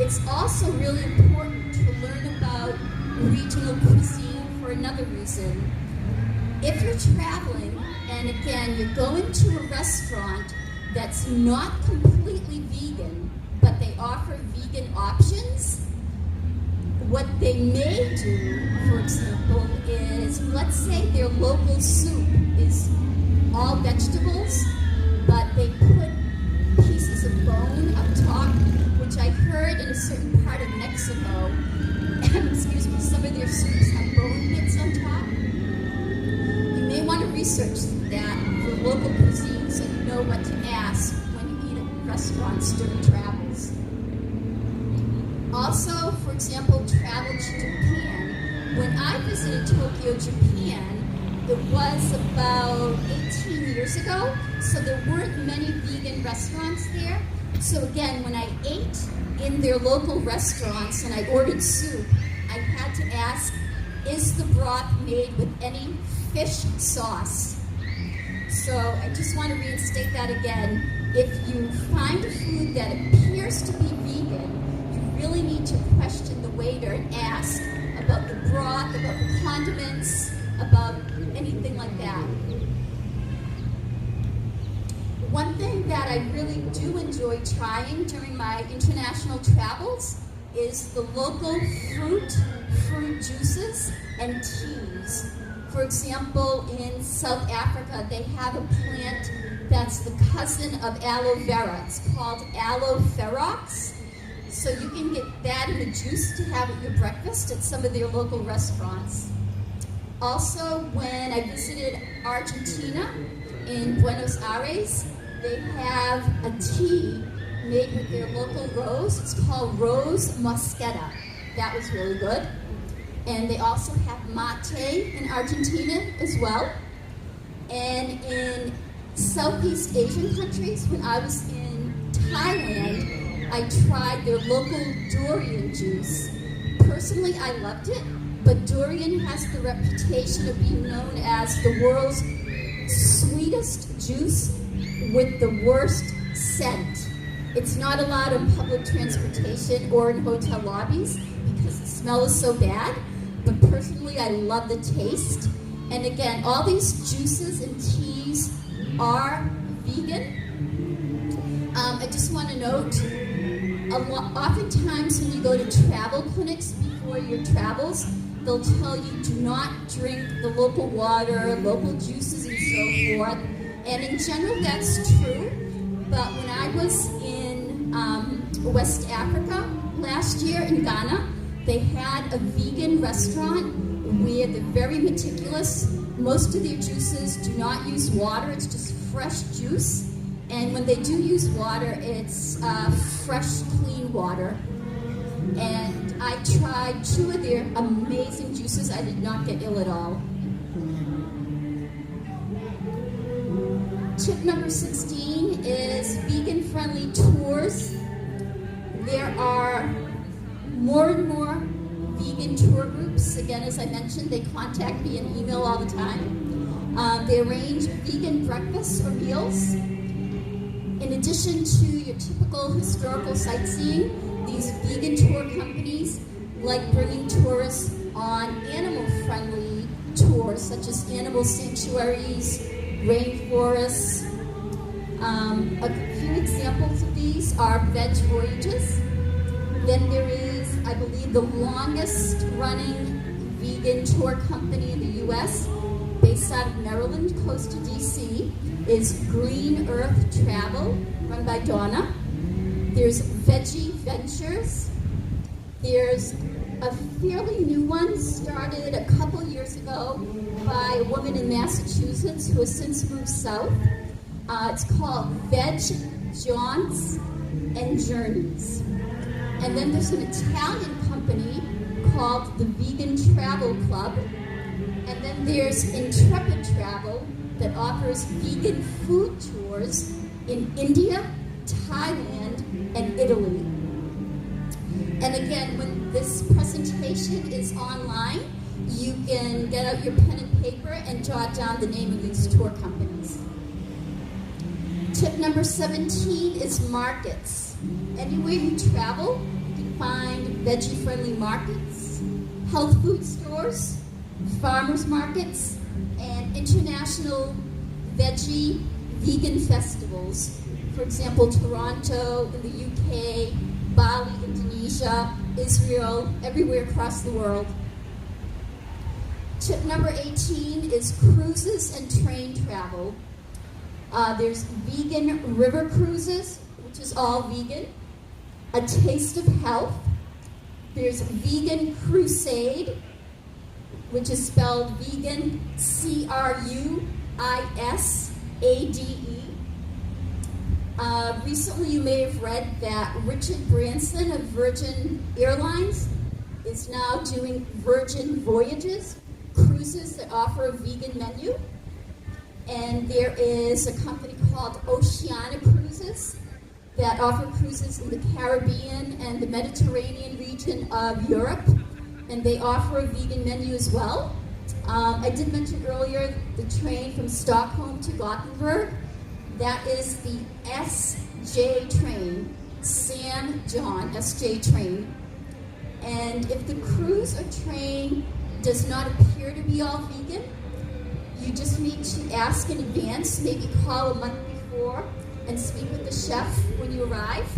It's also really important to learn about regional cuisine for another reason. If you're traveling, and again, you're going to a restaurant that's not completely vegan, but they offer vegan options, what they may do, for example, is, let's say their local soup is all vegetables, but they put pieces of bone up top, which I heard in a certain part of Mexico, excuse me, some of their soups have bone bits on top. You may want to research that for local cuisine so you know what to ask when you eat at restaurants during travels. Also, for example, travel to Japan. When I visited Tokyo, Japan, it was about 18 years ago, so there weren't many vegan restaurants there. So again, when I ate in their local restaurants and I ordered soup, I had to ask is the broth made with any fish sauce? So I just want to reinstate that again. If you find a food that appears to be vegan, you really need to question the waiter and ask about the broth, about the condiments, about anything like that. One thing that I really do enjoy trying during my international travels is the local fruit juices and teas. For example, in South Africa, they have a plant that's the cousin of aloe vera. It's called aloe ferox. So you can get that in a juice to have at your breakfast at some of their local restaurants. Also, when I visited Argentina in Buenos Aires, they have a tea made with their local rose. It's called Rose Mosqueta. That was really good. And they also have mate in Argentina as well. And in Southeast Asian countries, when I was in Thailand, I tried their local Durian Juice. Personally, I loved it, but durian has the reputation of being known as the world's sweetest juice with the worst scent. It's not allowed in public transportation or in hotel lobbies because the smell is so bad, but personally I love the taste. And again, all these juices and teas are vegan. I just want to note, oftentimes when you go to travel clinics before your travels, they'll tell you do not drink the local water, local juices, and so forth. And in general, that's true. But when I was in West Africa last year in Ghana, they had a vegan restaurant where they're very meticulous. Most of their juices do not use water, it's just fresh juice. And when they do use water, it's fresh, clean water. And I tried 2 of their amazing juices. I did not get ill at all. Tip number 16 is vegan-friendly tours. There are more and more vegan tour groups. Again, as I mentioned, they contact me in email all the time. They arrange vegan breakfasts or meals. In addition to your typical historical sightseeing, these vegan tour companies like bringing tourists on animal-friendly tours, such as animal sanctuaries, rainforests. A few examples of these are veg voyages. Then there is, I believe, the longest running vegan tour company in the U.S., based out of Maryland, close to D.C., is Green Earth Travel, run by Donna. There's Veggie Ventures. There's a fairly new one started a couple years ago by a woman in Massachusetts who has since moved south. It's called Veg Jaunts and Journeys. And then there's an Italian company called the Vegan Travel Club. And then there's Intrepid Travel that offers vegan food tours in India, Thailand, and Italy. And again, when this presentation is online, you can get out your pen and paper and jot down the name of these tour companies. Tip number 17 is markets. Anywhere you travel, you can find veggie-friendly markets, health food stores, farmers markets, and international veggie vegan festivals. For example, Toronto in the UK, Bali, Indonesia, Israel, everywhere across the world. Tip number 18 is cruises and train travel. There's vegan river cruises, which is all vegan. A Taste of Health. There's Vegan Crusade, which is spelled vegan, Cruisade. Recently you may have read that Richard Branson of Virgin Airlines is now doing Virgin Voyages, cruises that offer a vegan menu. And there is a company called Oceania Cruises that offer cruises in the Caribbean and the Mediterranean region of Europe. and they offer a vegan menu as well. I did mention earlier the train from Stockholm to Gothenburg. That is the SJ train, San John SJ train. And if the cruise or train does not appear to be all vegan, you just need to ask in advance, maybe call a month before and speak with the chef when you arrive.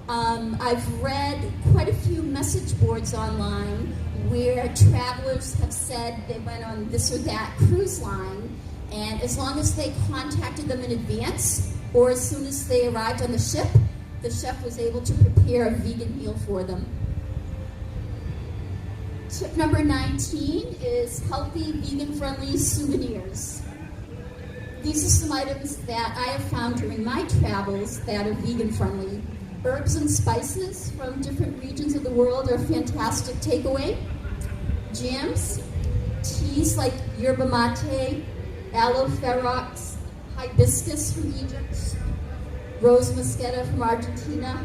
I've read quite a few message boards online where travelers have said they went on this or that cruise line, and as long as they contacted them in advance or as soon as they arrived on the chef was able to prepare a vegan meal for them. Tip number 19 is healthy, vegan-friendly souvenirs. These are some items that I have found during my travels that are vegan-friendly. Herbs and spices from different regions of the world are a fantastic takeaway. Jams, teas like yerba mate, aloe ferox, hibiscus from Egypt, rose mosqueta from Argentina,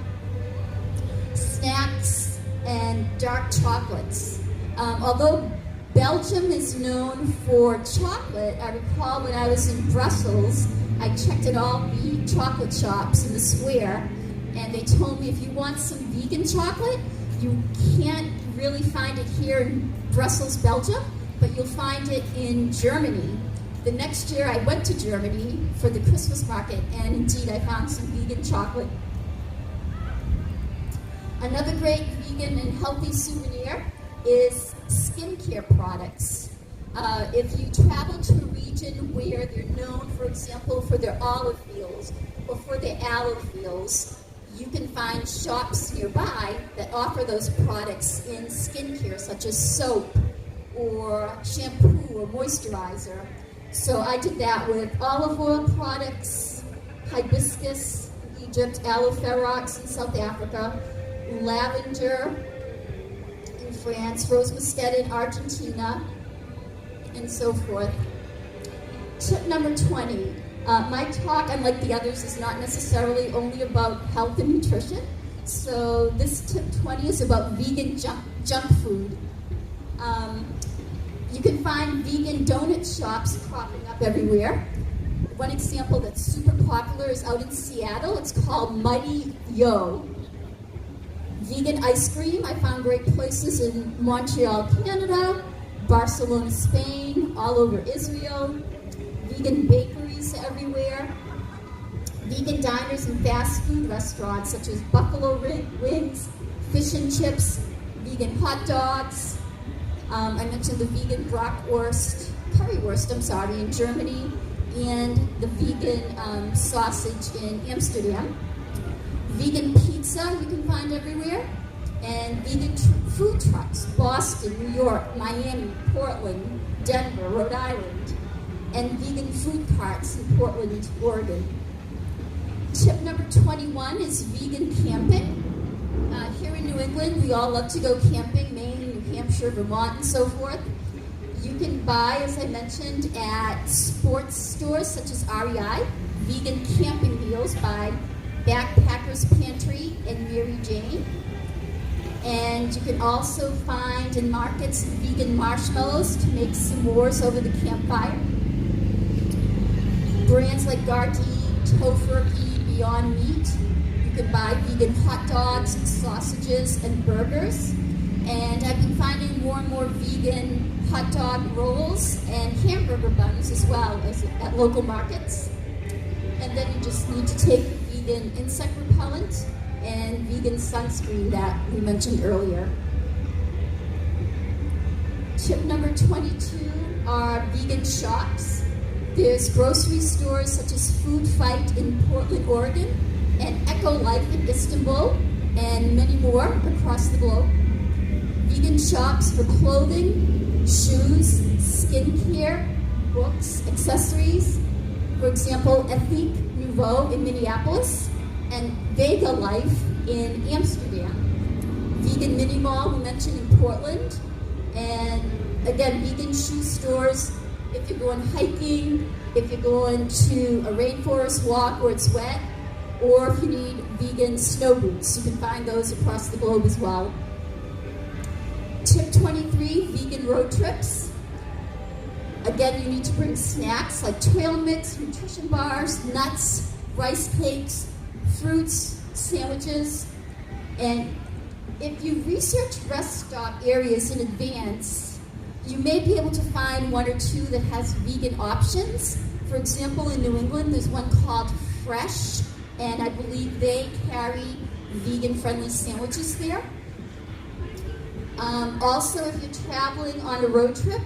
snacks, and dark chocolates. Although Belgium is known for chocolate, I recall when I was in Brussels, I checked at all the chocolate shops in the square, and they told me if you want some vegan chocolate, you can't really find it here in Brussels, Belgium, but you'll find it in Germany. The next year I went to Germany for the Christmas market, and indeed I found some vegan chocolate. Another great vegan and healthy souvenir is skincare products. If you travel to a region where they're known, for example, for their olive fields or for their aloe fields, you can find shops nearby that offer those products in skincare, such as soap or shampoo or moisturizer. So I did that with olive oil products, hibiscus in Egypt, aloe ferox in South Africa, lavender in France, rose mosqueta in Argentina, and so forth. Tip number 20. My talk, unlike the others, is not necessarily only about health and nutrition. So this tip 20 is about vegan junk food. You can find vegan donut shops cropping up everywhere. One example that's super popular is out in Seattle. It's called Mighty Yo. Vegan ice cream, I found great places in Montreal, Canada, Barcelona, Spain, all over Israel. Vegan bakeries everywhere. Vegan diners and fast food restaurants such as buffalo wings, fish and chips, vegan hot dogs. I mentioned the vegan currywurst, in Germany, and the vegan sausage in Amsterdam. Vegan pizza you can find everywhere, and vegan food trucks, Boston, New York, Miami, Portland, Denver, Rhode Island, and vegan food carts in Portland, Oregon. Tip number 21 is vegan camping. Here in New England, we all love to go camping, Maine, New Hampshire, Vermont, and so forth. You can buy, as I mentioned, at sports stores such as REI, vegan camping meals by Backpackers Pantry and Mary Jane. And you can also find in markets vegan marshmallows to make s'mores over the campfire. Brands like Gardein, Tofurkey, Beyond Meat. You can buy vegan hot dogs, sausages, and burgers. And I've been finding more and more vegan hot dog rolls and hamburger buns as well as at local markets. And then you just need to take vegan insect repellent and vegan sunscreen that we mentioned earlier. Tip number 22 are vegan shops. There's grocery stores such as Food Fight in Portland, Oregon, and Eco Life in Istanbul, and many more across the globe. Vegan shops for clothing, shoes, skincare, books, accessories. For example, Ethique Nouveau in Minneapolis, and Vega Life in Amsterdam. Vegan Mini Mall we mentioned in Portland, and again, vegan shoe stores if you're going hiking, if you're going to a rainforest walk where it's wet, or if you need vegan snow boots. You can find those across the globe as well. Tip 23, vegan road trips. Again, you need to bring snacks like trail mix, nutrition bars, nuts, rice cakes, fruits, sandwiches. And if you research rest stop areas in advance, you may be able to find one or two that has vegan options. For example, in New England, there's one called Fresh, and I believe they carry vegan-friendly sandwiches there. Also, if you're traveling on a road trip,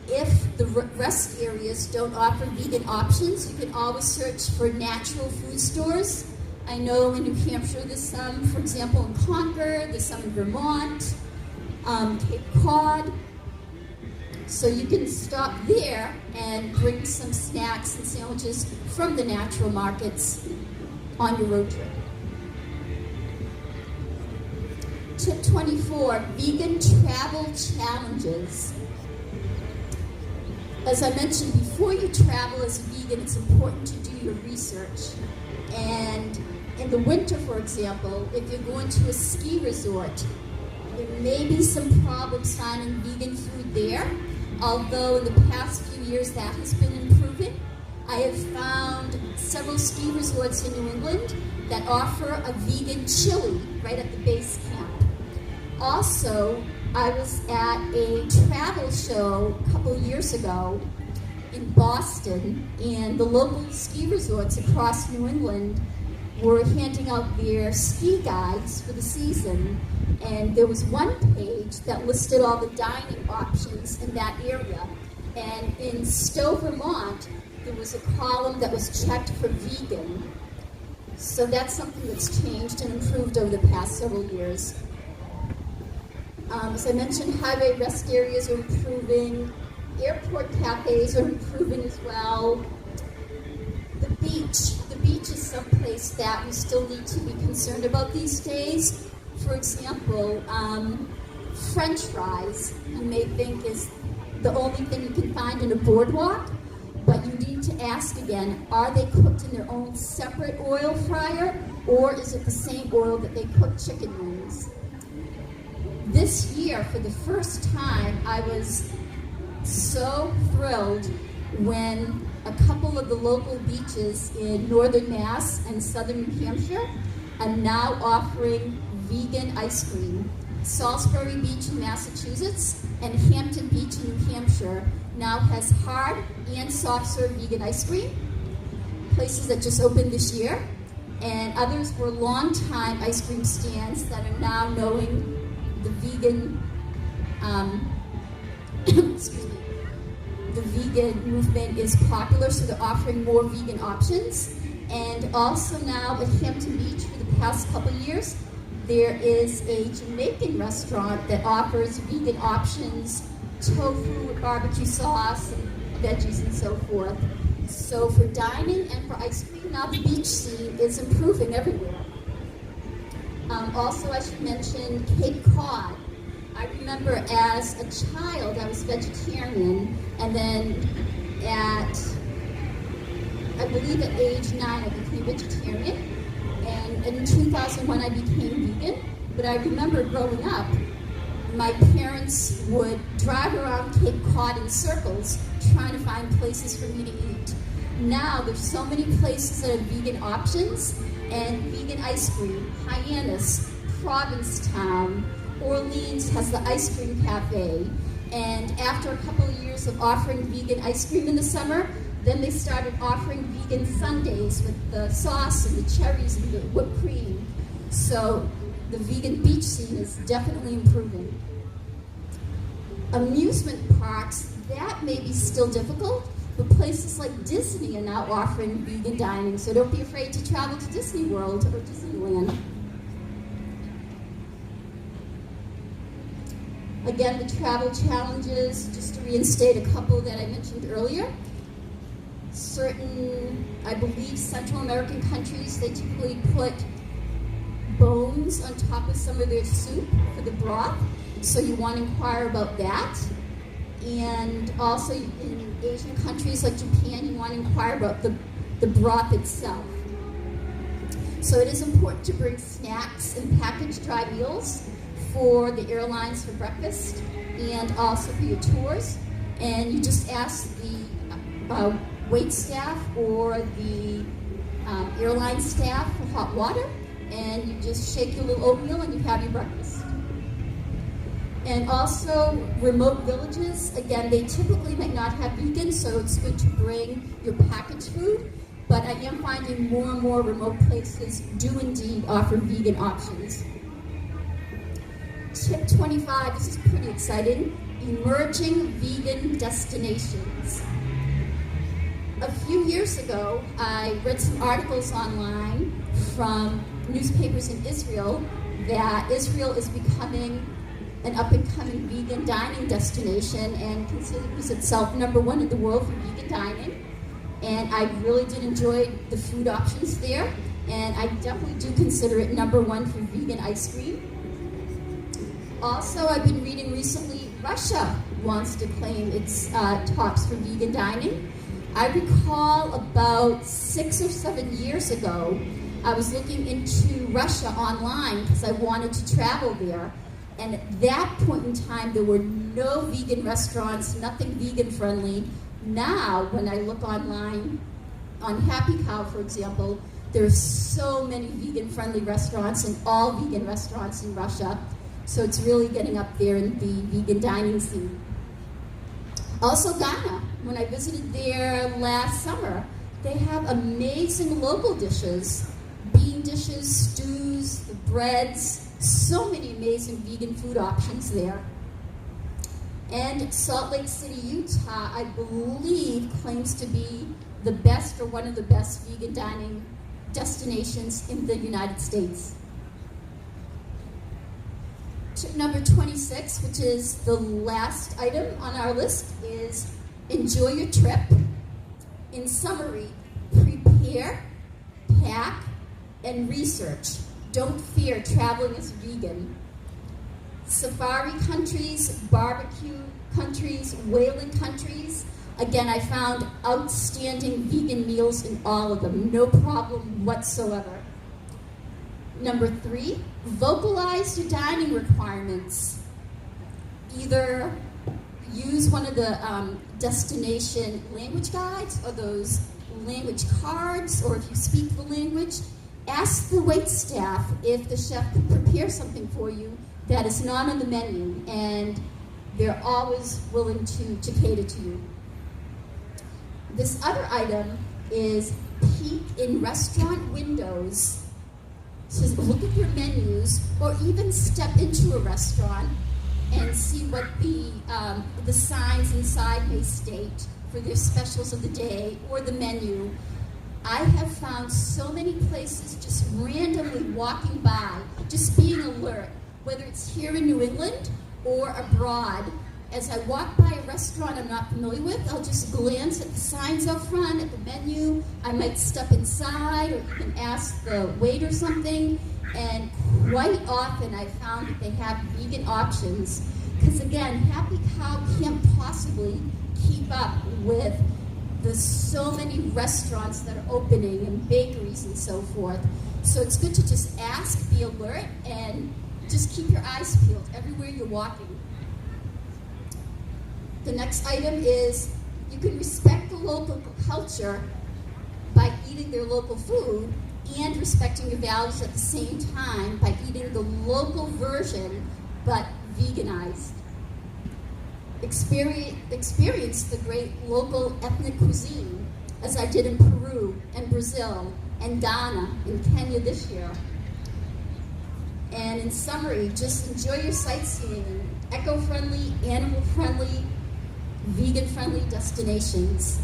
if the rest areas don't offer vegan options, you can always search for natural food stores. I know in New Hampshire there's some, for example, in Concord, there's some in Vermont, Cape Cod. So you can stop there and bring some snacks and sandwiches from the natural markets on your road trip. Tip 24, vegan travel challenges. As I mentioned, before you travel as a vegan, it's important to do your research. And in the winter, for example, if you're going to a ski resort, there may be some problems finding vegan food there, although in the past few years that has been improving. I have found several ski resorts in New England that offer a vegan chili right at the base camp. Also, I was at a travel show a couple years ago in Boston, and the local ski resorts across New England were handing out their ski guides for the season, and there was one page that listed all the dining options in that area. And in Stowe, Vermont, there was a column that was checked for vegan. So that's something that's changed and improved over the past several years. As I mentioned, highway rest areas are improving. Airport cafes are improving as well. The beach is someplace that we still need to be concerned about these days. For example, French fries, you may think is the only thing you can find in a boardwalk, but you need to ask again, are they cooked in their own separate oil fryer, or is it the same oil that they cook chicken wings? This year, for the first time, I was so thrilled when a couple of the local beaches in northern Mass and southern New Hampshire are now offering vegan ice cream. Salisbury Beach in Massachusetts and Hampton Beach in New Hampshire now has hard and soft serve vegan ice cream, places that just opened this year, and others were long-time ice cream stands that are now knowing the vegan, the vegan movement is popular, so they're offering more vegan options. And also now at Hampton Beach for the past couple of years, there is a Jamaican restaurant that offers vegan options, tofu with barbecue sauce and veggies and so forth. So for dining and for ice cream, now the beach scene is improving everywhere. Also, I should mention Cape Cod. I remember as a child I was vegetarian, and then I believe at age 9 I became vegetarian, and in 2001 I became vegan. But I remember growing up, my parents would drive around Cape Cod in circles trying to find places for me to eat. Now there's so many places that have vegan options and vegan ice cream. Hyannis, Provincetown, Orleans has the ice cream cafe. And after a couple of years of offering vegan ice cream in the summer, then they started offering vegan sundaes with the sauce and the cherries and the whipped cream. So the vegan beach scene is definitely improving. Amusement parks, that may be still difficult, but places like Disney are now offering vegan dining, so don't be afraid to travel to Disney World or Disneyland. Again, the travel challenges, just to reinstate a couple that I mentioned earlier. Certain, I believe, Central American countries, they typically put bones on top of some of their soup for the broth, so you want to inquire about that. And also in Asian countries like Japan, you want to inquire about the broth itself. So it is important to bring snacks and packaged dry meals, for the airlines for breakfast and also for your tours. And you just ask the wait staff or the airline staff for hot water, and you just shake your little oatmeal and you have your breakfast. And also remote villages, again, they typically might not have vegan, so it's good to bring your packaged food, but I am finding more and more remote places do indeed offer vegan options. Tip 25, this is pretty exciting, emerging vegan destinations. A few years ago, I read some articles online from newspapers in Israel that Israel is becoming an up-and-coming vegan dining destination and considers itself #1 in the world for vegan dining. And I really did enjoy the food options there, and I definitely do consider it #1 for vegan ice cream. Also, I've been reading recently, Russia wants to claim its tops for vegan dining. I recall about 6 or 7 years ago, I was looking into Russia online because I wanted to travel there. And at that point in time, there were no vegan restaurants, nothing vegan friendly. Now, when I look online, on Happy Cow, for example, there are so many vegan friendly restaurants and all vegan restaurants in Russia. So it's really getting up there in the vegan dining scene. Also Ghana, when I visited there last summer, they have amazing local dishes, bean dishes, stews, the breads, so many amazing vegan food options there. And Salt Lake City, Utah, I believe claims to be the best or one of the best vegan dining destinations in the United States. Tip number 26, which is the last item on our list, is enjoy your trip. In summary, prepare, pack, and research. Don't fear traveling as vegan. Safari countries, barbecue countries, whaling countries. Again, I found outstanding vegan meals in all of them. No problem whatsoever. Number 3, vocalize your dining requirements. Either use one of the destination language guides or those language cards, or if you speak the language, ask the wait staff if the chef can prepare something for you that is not on the menu, and they're always willing to cater to you. This other item is peek in restaurant windows. So look at your menus, or even step into a restaurant and see what the signs inside may state for their specials of the day or the menu. I have found so many places just randomly walking by, just being alert, whether it's here in New England or abroad. As I walk by a restaurant I'm not familiar with, I'll just glance at the signs up front, at the menu. I might step inside or even ask the waiter something. And quite often I found that they have vegan options. Because again, Happy Cow can't possibly keep up with the so many restaurants that are opening and bakeries and so forth. So it's good to just ask, be alert, and just keep your eyes peeled everywhere you're walking. The next item is you can respect the local culture by eating their local food and respecting your values at the same time by eating the local version but veganized. Experience the great local ethnic cuisine as I did in Peru and Brazil and Ghana in Kenya this year. And in summary, just enjoy your sightseeing in eco-friendly, animal-friendly, vegan-friendly destinations.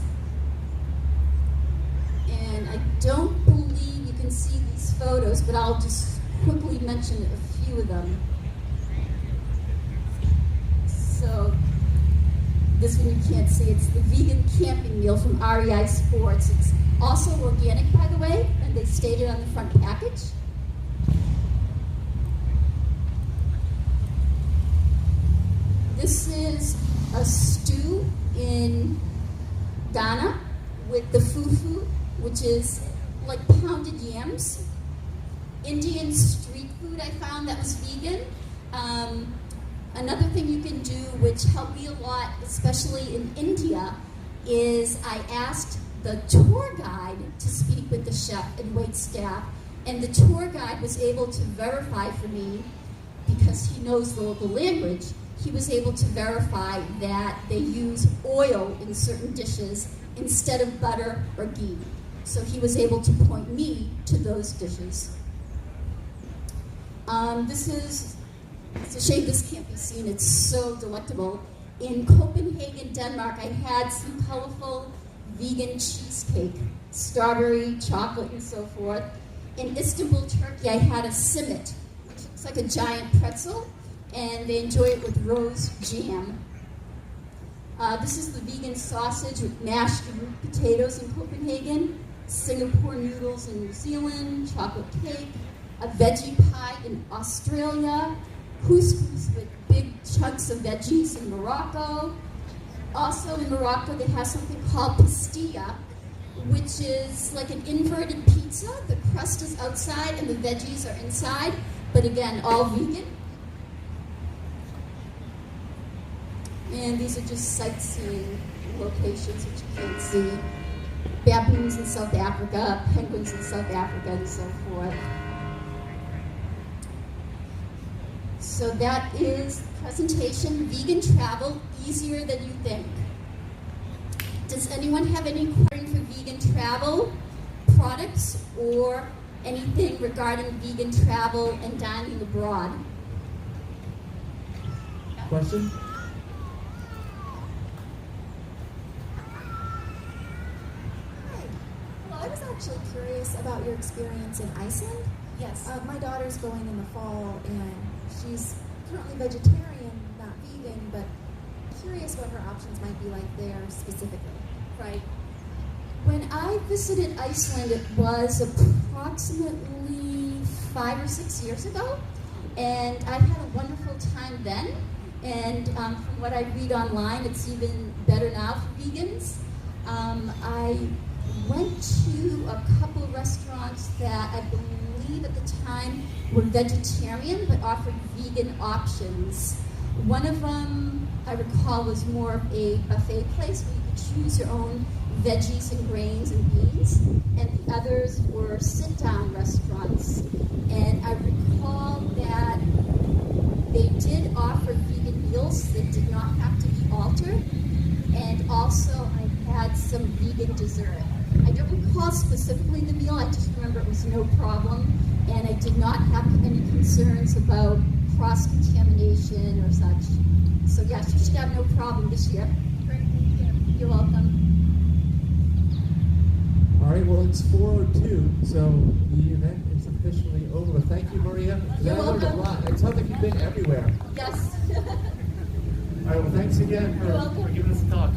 And I don't believe you can see these photos, but I'll just quickly mention a few of them. So this one you can't see. It's the vegan camping meal from REI Sports. It's also organic, by the way, and they stated on the front package. This is a stew in Ghana with the fufu, which is like pounded yams. Indian street food I found that was vegan. Another thing you can do, which helped me a lot, especially in India, is I asked the tour guide to speak with the chef and wait staff, and the tour guide was able to verify for me, because he knows the local language, he was able to verify that they use oil in certain dishes instead of butter or ghee. So he was able to point me to those dishes. It's a shame this can't be seen, it's so delectable. In Copenhagen, Denmark, I had some colorful vegan cheesecake, strawberry, chocolate, and so forth. In Istanbul, Turkey, I had a simit, which looks like a giant pretzel, and they enjoy it with rose jam. This is the vegan sausage with mashed root potatoes in Copenhagen, Singapore noodles in New Zealand, chocolate cake, a veggie pie in Australia, couscous with big chunks of veggies in Morocco. Also in Morocco, they have something called pastilla, which is like an inverted pizza. The crust is outside and the veggies are inside, but again, all vegan. And these are just sightseeing locations which you can't see. Baboons in South Africa, penguins in South Africa, and so forth. So that is the presentation, Vegan Travel, Easier Than You Think. Does anyone have any questions for vegan travel products or anything regarding vegan travel and dining abroad? Question? I was actually curious about your experience in Iceland. Yes. My daughter's going in the fall, and she's currently vegetarian, not vegan, but curious what her options might be like there specifically. Right. When I visited Iceland, it was approximately 5 or 6 years ago, and I had a wonderful time then. And from what I read online, it's even better now for vegans. I went to a couple of restaurants that I believe at the time were vegetarian but offered vegan options. One of them, I recall, was more of a buffet place where you could choose your own veggies and grains and beans, and the others were sit-down restaurants. And I recall that they did offer vegan meals that did not have to be altered, and also I had some vegan dessert. I don't recall specifically the meal, I just remember it was no problem, and I did not have any concerns about cross-contamination or such. So yes, you should have no problem this year. Great, thank you. You're welcome. All right, well, it's 4:02, so the event is officially over. Thank you, Maria. You're I learned a welcome. lot. It sounds like you've been everywhere. Yes. All right, well, thanks again You're welcome. for giving us a talk.